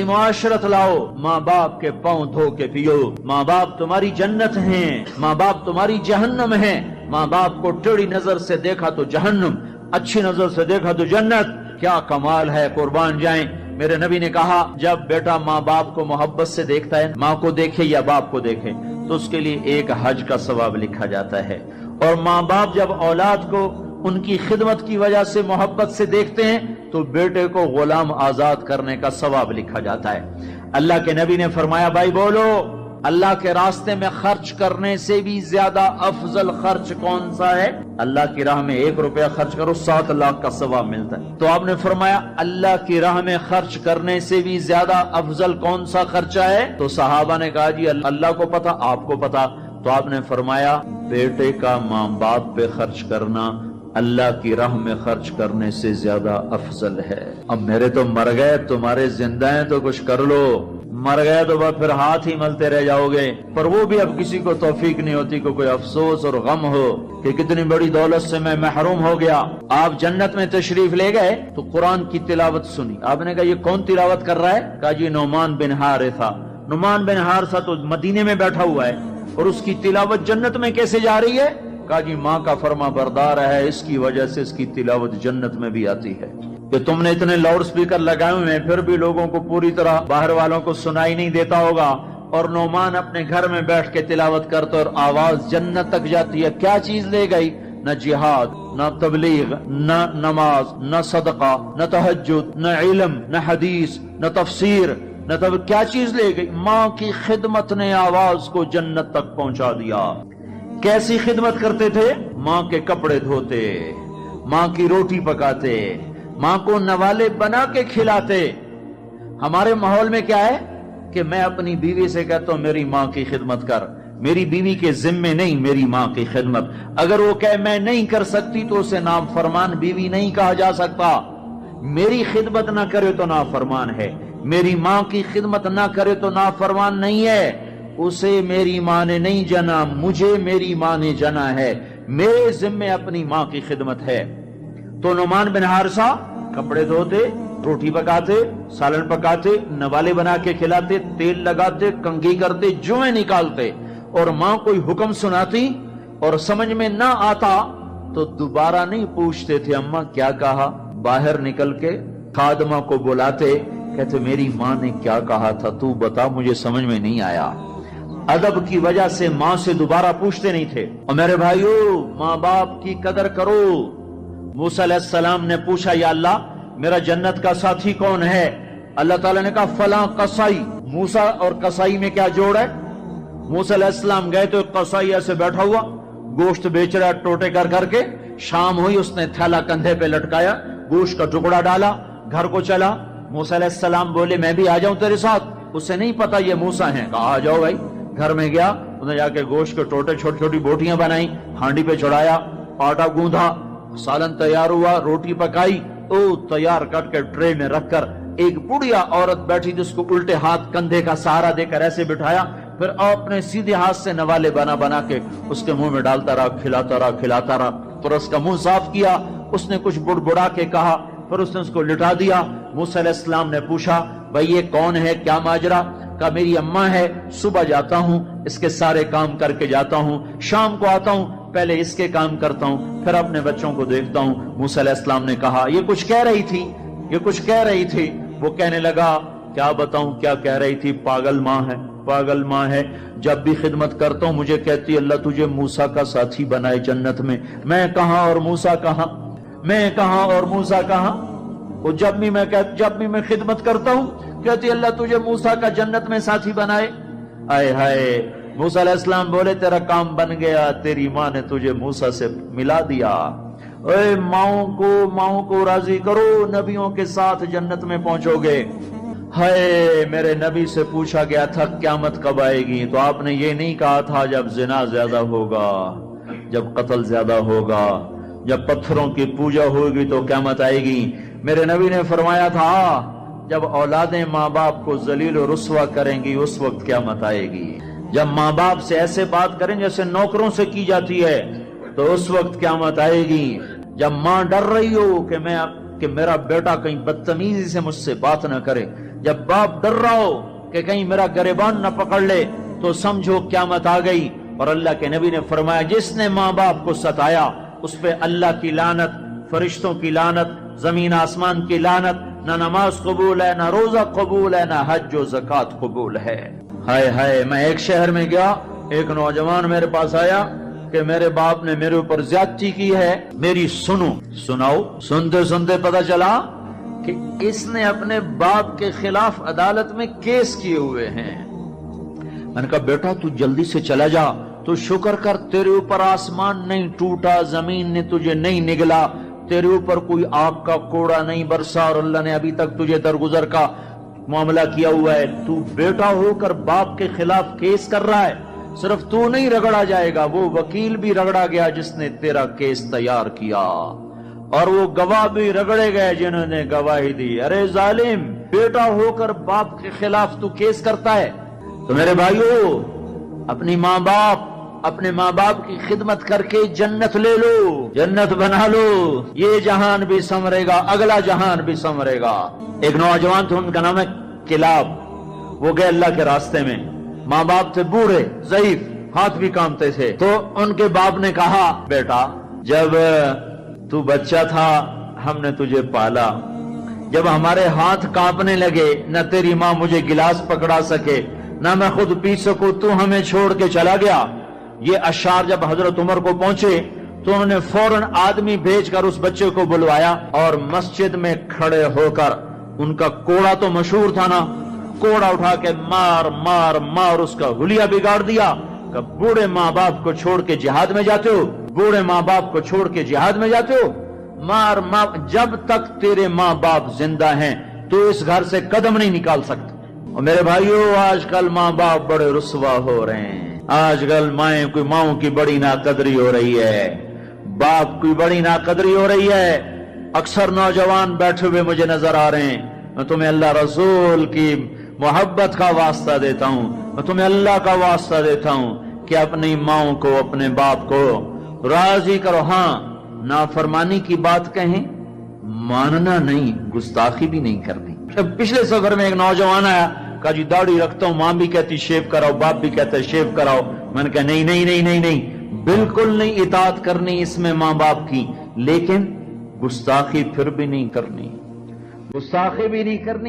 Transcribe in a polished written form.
معاشرت لاؤ، ماں باپ کے پاؤں دھو کے پیو۔ ماں باپ تمہاری جنت ہیں، ماں باپ تمہاری جہنم ہیں۔ ماں باپ کو ٹیڑھی نظر سے دیکھا تو جہنم، اچھی نظر سے دیکھا تو جنت۔ کیا کمال ہے، قربان جائیں۔ میرے نبی نے کہا جب بیٹا ماں باپ کو محبت سے دیکھتا ہے، ماں کو دیکھے یا باپ کو دیکھے، تو اس کے لیے ایک حج کا ثواب لکھا جاتا ہے۔ اور ماں باپ جب اولاد کو ان کی خدمت کی وجہ سے محبت سے دیکھتے ہیں تو بیٹے کو غلام آزاد کرنے کا ثواب لکھا جاتا ہے۔ اللہ کے نبی نے فرمایا، بھائی بولو، اللہ کے راستے میں خرچ کرنے سے بھی زیادہ افضل خرچ کون سا ہے؟ اللہ کی راہ میں 1 روپیہ خرچ کرو 7 لاکھ کا ثواب ملتا ہے۔ تو آپ نے فرمایا اللہ کی راہ میں خرچ کرنے سے بھی زیادہ افضل کون سا خرچہ ہے؟ تو صحابہ نے کہا جی اللہ کو پتا، آپ کو پتا۔ تو آپ نے فرمایا بیٹے کا ماں باپ پہ خرچ کرنا اللہ کی راہ میں خرچ کرنے سے زیادہ افضل ہے۔ اب میرے تو مر گئے، تمہارے زندہ ہیں تو کچھ کر لو، مر گئے تو پھر ہاتھ ہی ملتے رہ جاؤ گے۔ پر وہ بھی اب کسی کو توفیق نہیں ہوتی کہ کوئی افسوس اور غم ہو کہ کتنی بڑی دولت سے میں محروم ہو گیا۔ آپ جنت میں تشریف لے گئے تو قرآن کی تلاوت سنی۔ آپ نے کہا یہ کون تلاوت کر رہا ہے؟ کہا جی نعمان بن حارثہ۔ نعمان بن حارثہ تو مدینے میں بیٹھا ہوا ہے اور اس کی تلاوت جنت میں کیسے جا رہی ہے؟ کہا جی ماں کا فرما بردار ہے، اس کی وجہ سے اس کی تلاوت جنت میں بھی آتی ہے۔ کہ تم نے اتنے لاؤڈ سپیکر لگائے ہوئے ہیں پھر بھی لوگوں کو پوری طرح باہر والوں کو سنائی نہیں دیتا ہوگا، اور نعمان اپنے گھر میں بیٹھ کے تلاوت کرتا اور آواز جنت تک جاتی ہے۔ کیا چیز لے گئی؟ نہ جہاد، نہ تبلیغ، نہ نماز، نہ صدقہ، نہ تہجد، نہ علم، نہ حدیث، نہ تفسیر، نہ کیا چیز لے گئی؟ ماں کی خدمت نے آواز کو جنت تک پہنچا دیا۔ کیسی خدمت کرتے تھے؟ ماں کے کپڑے دھوتے، ماں کی روٹی پکاتے، ماں کو نوالے بنا کے کھلاتے۔ ہمارے ماحول میں کیا ہے کہ میں اپنی بیوی سے کہتا ہوں میری ماں کی خدمت کر، میری بیوی کے ذمے نہیں میری ماں کی خدمت۔ اگر وہ کہے میں نہیں کر سکتی تو اسے نافرمان بیوی نہیں کہا جا سکتا۔ میری خدمت نہ کرے تو نافرمان ہے، میری ماں کی خدمت نہ کرے تو نافرمان نہیں ہے۔ اسے میری ماں نے نہیں جنا، مجھے میری ماں نے جنا ہے، میرے ذمے اپنی ماں کی خدمت ہے۔ تو نعمان بن حارثہ کپڑے دھوتے، روٹی پکاتے، سالن پکاتے، نوالے بنا کے کھلاتے، تیل لگاتے، کنگھی کرتے، جوئیں نکالتے، اور ماں کوئی حکم سناتی اور سمجھ میں نہ آتا تو دوبارہ نہیں پوچھتے تھے اماں کیا کہا، باہر نکل کے خادمہ کو بلاتے، کہتے میری ماں نے کیا کہا تھا تو بتا، مجھے سمجھ میں نہیں آیا۔ ادب کی وجہ سے ماں سے دوبارہ پوچھتے نہیں تھے۔ اور میرے بھائیو، ماں باپ کی قدر کرو۔ موسیٰ علیہ السلام نے پوچھا یا اللہ میرا جنت کا ساتھی کون ہے؟ اللہ تعالیٰ نے کہا فلاں قصائی۔ موسیٰ اور قصائی میں کیا جوڑ ہے؟ موسیٰ علیہ السلام گئے تو ایک قصائی ایسے بیٹھا ہوا گوشت بیچ رہا ٹوٹے کر کر کے۔ شام ہوئی، اس نے تھیلا کندھے پہ لٹکایا، گوشت کا ٹکڑا ڈالا، گھر کو چلا۔ موسیٰ علیہ السلام بولے میں بھی آ جاؤں تیرے ساتھ؟ اسے نہیں پتا یہ موسیٰ ہیں۔ کہا آ جاؤ بھائی۔ گھر میں گیا، انہوں نے جا کے گوشت کے ٹوٹے چھوٹی چھوٹی بوٹیاں بنائی، ہانڈی پہ چڑھایا، آٹا گوندھا، سالن تیار ہوا، روٹی پکائی، تیار کر کے ٹرے میں رکھ کر ایک بڑھیا عورت بیٹھی جس کو الٹے ہاتھ کندھے کا سہارا دے کر ایسے بٹھایا، پھر اپنے سیدھے ہاتھ سے نوالے بنا بنا کے اس کے منہ میں ڈالتا رہا، کھلاتا رہا کھلاتا رہا، پھر اس کا منہ صاف کیا، اس نے کچھ بڑبڑا کے کہا، پھر اس نے اس کو لٹا دیا۔ موسیٰ علیہ السلام نے پوچھا بھائی یہ کون ہے، کیا ماجرا؟ کہا میری اماں ہے، صبح جاتا ہوں اس کے سارے کام کر کے جاتا ہوں، شام کو آتا ہوں پہلے اس کے کام کرتا ہوں پھر اپنے بچوں کو دیکھتا ہوں۔ موسیٰ علیہ السلام نے کہا یہ کچھ کہہ رہی تھی، یہ کچھ کہہ رہی تھی۔ وہ کہنے لگا کیا بتاؤں کیا کہہ رہی تھی؟ پاگل ماں ہے، پاگل ماں ہے، جب بھی خدمت کرتا ہوں مجھے کہتی اللہ تجھے موسیٰ کا ساتھی بنائے جنت میں۔ میں کہاں اور موسیٰ کہاں، میں کہاں اور موسیٰ کہاں؟ وہ جب بھی میں خدمت کرتا ہوں کہتی اللہ تجھے موسیٰ کا جنت میں ساتھی بنائے۔ آئے ہائے، موسیٰ علیہ السلام بولے تیرا کام بن گیا، تیری ماں نے تجھے موسیٰ سے ملا دیا۔ اے ماؤں کو راضی کرو، نبیوں کے ساتھ جنت میں پہنچو گے۔ ہائے، میرے نبی سے پوچھا گیا تھا قیامت کب آئے گی، تو آپ نے یہ نہیں کہا تھا جب زنا زیادہ ہوگا، جب قتل زیادہ ہوگا، جب پتھروں کی پوجا ہوگی تو قیامت آئے گی۔ میرے نبی نے فرمایا تھا جب اولادیں ماں باپ کو ذلیل و رسوا کریں گی اس وقت قیامت آئے گی۔ جب ماں باپ سے ایسے بات کریں جیسے نوکروں سے کی جاتی ہے تو اس وقت قیامت آئے گی۔ جب ماں ڈر رہی ہو کہ میرا بیٹا کہیں بدتمیزی سے مجھ سے بات نہ کرے، جب باپ ڈر رہا ہو کہ کہیں میرا گریبان نہ پکڑ لے تو سمجھو قیامت آ گئی. اور اللہ کے نبی نے فرمایا جس نے ماں باپ کو ستایا اس پہ اللہ کی لعنت، فرشتوں کی لعنت، زمین آسمان کی لعنت، نہ نماز قبول ہے، نہ روزہ قبول ہے، نہ حج و زکوٰۃ قبول ہے. ہائے ہائے، میں ایک شہر میں گیا، ایک نوجوان میرے پاس آیا کہ میرے باپ نے میرے اوپر زیادتی کی ہے، میری سناؤ. سنتے سنتے پتا چلا کہ اس نے اپنے باپ کے خلاف عدالت میں کیس کیے ہوئے ہیں. میں نے کہا بیٹا تو جلدی سے چلا جا، تو شکر کر تیرے اوپر آسمان نہیں ٹوٹا، زمین نے تجھے نہیں نگلا، تیرے اوپر کوئی آگ کا کوڑا نہیں برسا، اور اللہ نے ابھی تک تجھے درگزر کا معاملہ کیا ہوا ہے. تو بیٹا ہو کر باپ کے خلاف کیس کر رہا ہے. صرف تو نہیں رگڑا جائے گا، وہ وکیل بھی رگڑا گیا جس نے تیرا کیس تیار کیا، اور وہ گواہ بھی رگڑے گئے جنہوں نے گواہی دی. ارے ظالم، بیٹا ہو کر باپ کے خلاف تو کیس کرتا ہے. تو میرے بھائیو، اپنے ماں باپ کی خدمت کر کے جنت لے لو، جنت بنا لو. یہ جہان بھی سنورے گا، اگلا جہان بھی سنورے گا. ایک نوجوان تھے، ان کا نام ہے کلاب. وہ گئے اللہ کے راستے میں. ماں باپ تھے بوڑھے، ضعیف، ہاتھ بھی کامتے تھے. تو ان کے باپ نے کہا بیٹا جب تو بچہ تھا ہم نے تجھے پالا، جب ہمارے ہاتھ کانپنے لگے نہ تیری ماں مجھے گلاس پکڑا سکے نہ میں خود پی سکوں، تو ہمیں چھوڑ کے چلا گیا. یہ اشعار جب حضرت عمر کو پہنچے تو انہوں نے فوراً آدمی بھیج کر اس بچے کو بلوایا اور مسجد میں کھڑے ہو کر ان کا کوڑا تو مشہور تھا نا، کوڑا اٹھا کے مار مار مار اس کا حلیہ بگاڑ دیا. کہ بوڑھے ماں باپ کو چھوڑ کے جہاد میں جاتے ہو، بوڑھے ماں باپ کو چھوڑ کے جہاد میں جاتے ہو، مار مار. جب تک تیرے ماں باپ زندہ ہیں تو اس گھر سے قدم نہیں نکال سکتے. اور میرے بھائیو، آج کل ماں باپ بڑے رسوا ہو رہے ہیں. آج کل ماؤں کی بڑی ناقدری ہو رہی ہے، باپ کی بڑی ناقدری ہو رہی ہے. اکثر نوجوان بیٹھے ہوئے مجھے نظر آ رہے ہیں. میں تمہیں اللہ رسول کی محبت کا واسطہ دیتا ہوں، میں تمہیں اللہ کا واسطہ دیتا ہوں کہ اپنی ماؤں کو، اپنے باپ کو راضی کرو. ہاں، نافرمانی کی بات کہیں، ماننا نہیں، گستاخی بھی نہیں کرنی. پچھلے سفر میں ایک نوجوان آیا، کہا جی داڑھی رکھتا ہوں، ماں بھی کہتی شیو کراؤ، باپ بھی کہتا ہے شیو کراؤ. میں نے کہا نہیں نہیں نہیں نہیں نہیں، بالکل نہیں اطاعت کرنی اس میں ماں باپ کی، لیکن گستاخی پھر بھی نہیں کرنی، گستاخی بھی نہیں کرنی.